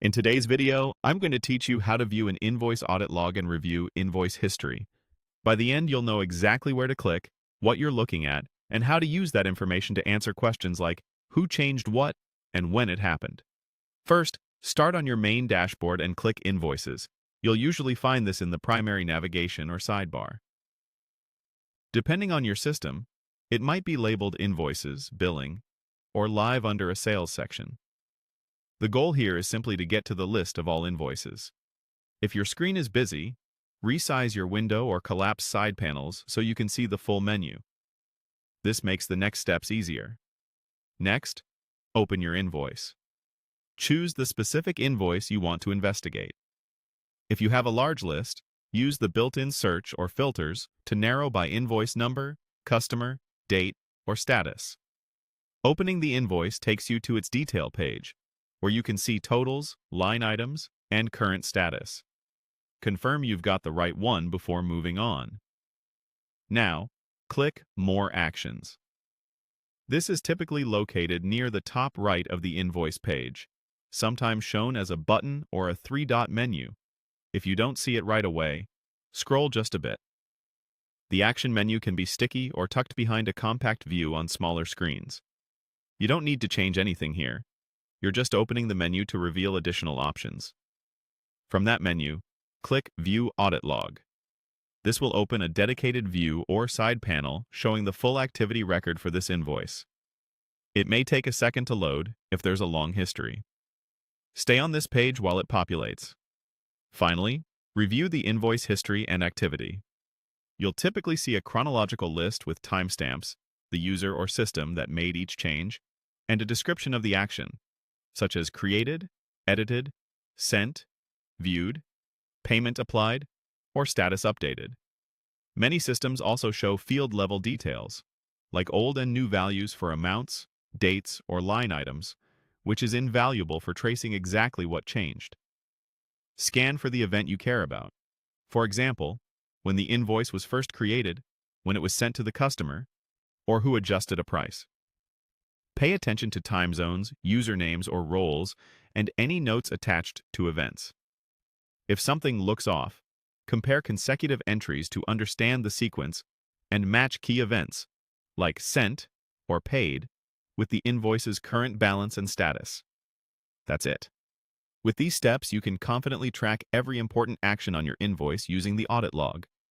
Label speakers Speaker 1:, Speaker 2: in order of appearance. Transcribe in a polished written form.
Speaker 1: In today's video, I'm going to teach you how to view an invoice audit log and review invoice history. By the end, you'll know exactly where to click, what you're looking at, and how to use that information to answer questions like who changed what and when it happened. First, start on your main dashboard and click Invoices. You'll usually find this in the primary navigation or sidebar. Depending on your system, it might be labeled Invoices, Billing, or Live under a Sales section. The goal here is simply to get to the list of all invoices. If your screen is busy, resize your window or collapse side panels so you can see the full menu. This makes the next steps easier. Next, open your invoice. Choose the specific invoice you want to investigate. If you have a large list, use the built-in search or filters to narrow by invoice number, customer, date, or status. Opening the invoice takes you to its detail page, where you can see totals, line items, and current status. Confirm you've got the right one before moving on. Now, click More Actions. This is typically located near the top right of the invoice page, sometimes shown as a button or a three-dot menu. If you don't see it right away, scroll just a bit. The action menu can be sticky or tucked behind a compact view on smaller screens. You don't need to change anything here. You're just opening the menu to reveal additional options. From that menu, click View Audit Log. This will open a dedicated view or side panel showing the full activity record for this invoice. It may take a second to load if there's a long history. Stay on this page while it populates. Finally, review the invoice history and activity. You'll typically see a chronological list with timestamps, the user or system that made each change, and a description of the action, such as created, edited, sent, viewed, payment applied, or status updated. Many systems also show field-level details, like old and new values for amounts, dates, or line items, which is invaluable for tracing exactly what changed. Scan for the event you care about. For example, when the invoice was first created, when it was sent to the customer, or who adjusted a price. Pay attention to time zones, usernames or roles, and any notes attached to events. If something looks off, compare consecutive entries to understand the sequence and match key events, like sent or paid, with the invoice's current balance and status. That's it. With these steps, you can confidently track every important action on your invoice using the audit log.